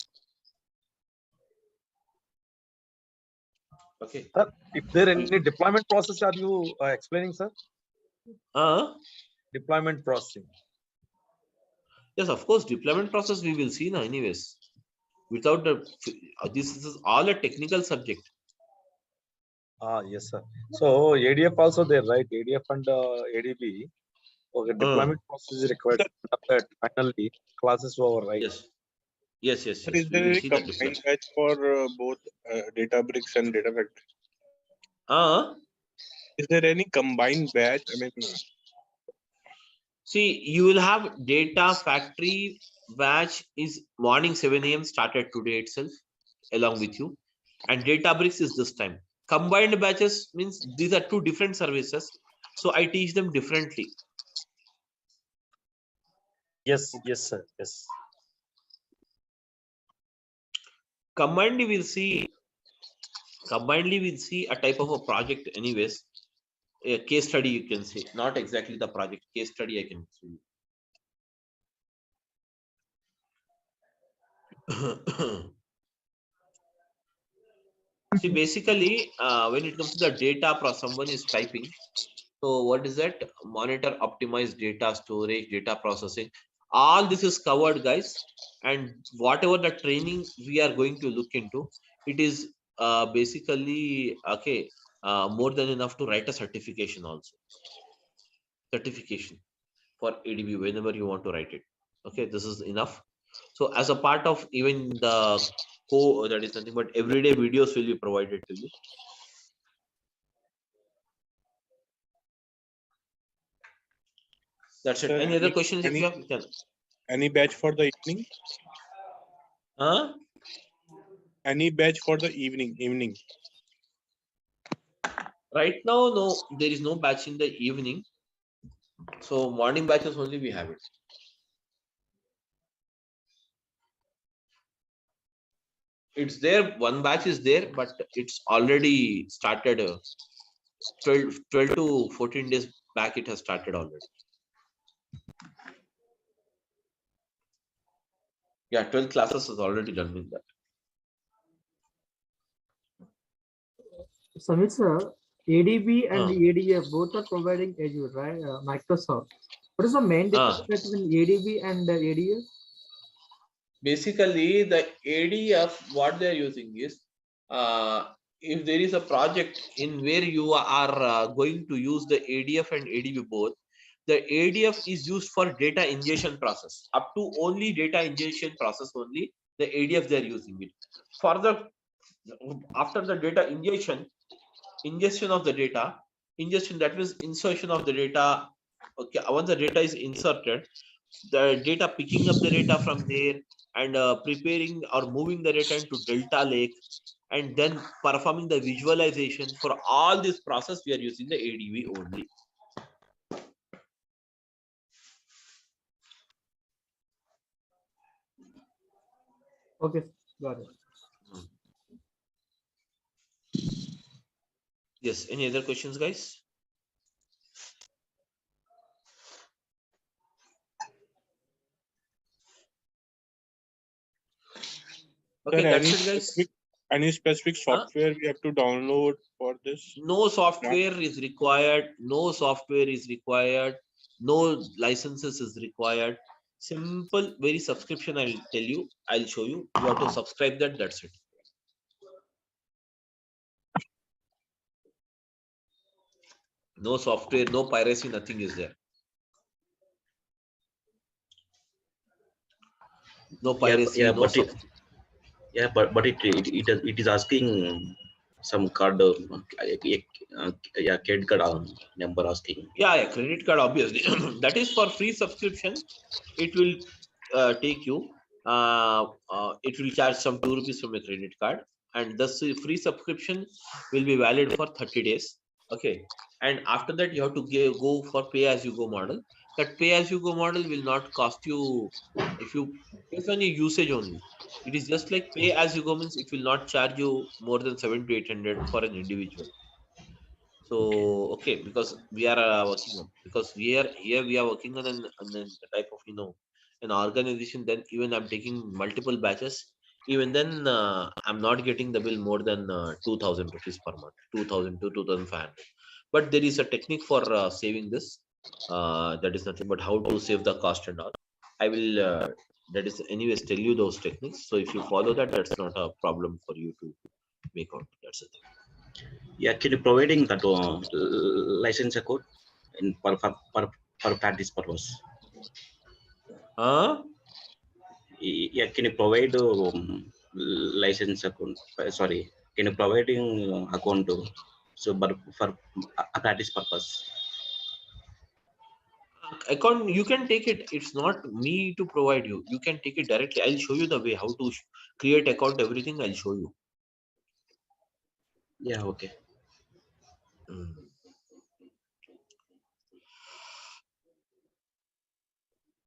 Okay. Sir, if there any deployment process are you explaining, sir? Deployment processing. Yes, of course, deployment process we will see now anyways. Without the this is all a technical subject. Yes, sir. So ADF also there, right? ADF and ADB. Okay, deployment process is required. Finally, classes over, right? Yes. Yes, yes, Sir, yes. is We there will any see that combined difference. batch for both Databricks and Data Factory? Is there any combined batch? I mean, See, you will have Data Factory batch is morning 7 a.m. started today itself along with you, and Databricks is this time. Combined batches means these are 2 different services, so I teach them differently. Yes, yes, sir. Yes. Combinedly we'll see a type of a project anyways, a case study you can say, not exactly the project, case study I can see. See, basically when it comes to the data, someone is typing, So what is that? Monitor, optimize data storage, data processing. All this is covered, guys. And whatever the training we are going to look into, it is basically okay. More than enough to write a certification also. Certification for ADB whenever you want to write it. Okay, this is enough. So as a part of even the that is nothing but everyday videos will be provided to you. That's it. Sir, Any other questions if you have? Any batch for the evening? Huh? Any batch for the evening? Right now, no, there is no batch in the evening. So morning batches only we have it. It's there, one batch is there, but it's already started 12 to 14 days back, it has started already. Yeah, 12 classes is already done with that. Samit sir, ADB and ADF both are providing Azure, right? Microsoft. What is the main difference between ADB and ADF? Basically, the ADF, what they're using is, if there is a project in where you are going to use the ADF and ADB both, the ADF is used for data ingestion process. Up to only data ingestion process only, the ADF they're using it. Further, after the data ingestion of the data, ingestion, that means insertion of the data. Okay, once the data is inserted, the data, picking up the data from there and preparing or moving the data into Delta Lake, and then performing the visualization. For all this process, we are using the ADB only. Okay, got it. Yes, any other questions, guys? Okay, Sir, that's it, guys. Any specific software we have to download for this? No software is required. No software is required. No licenses is required. Simple, very subscription. I'll tell you. I'll show you. You have to subscribe that. That's it. No software, no piracy, nothing is there. No piracy, yeah, no but it is asking some card, yeah, credit card number asking. Yeah, credit card, obviously. That is for free subscription. It will take you. It will charge some 2 rupees from a credit card, and the free subscription will be valid for 30 days. Okay, and after that you have to go for pay as you go model. That pay as you go model will not cost you if you based on your usage only. It is just like pay as you go, means it will not charge you more than 700 to 800 for an individual. So okay, because we are working on, because we are here, we are working on an type of an organization. Then even I'm taking multiple batches. Even then, I'm not getting the bill more than 2,000 rupees per month, 2,000 to 2,500. But there is a technique for saving this. That is nothing but how to save the cost and all. I will that is anyways tell you those techniques. So if you follow that, that's not a problem for you to make out. That's the thing. Yeah, can you providing that license code in per practice purpose? Yeah, can you provide license account? Sorry, can you providing account so but for a practice purpose? Account, you can take it. It's not me to provide you. You can take it directly. I'll show you the way how to create account, everything I'll show you. Yeah, okay.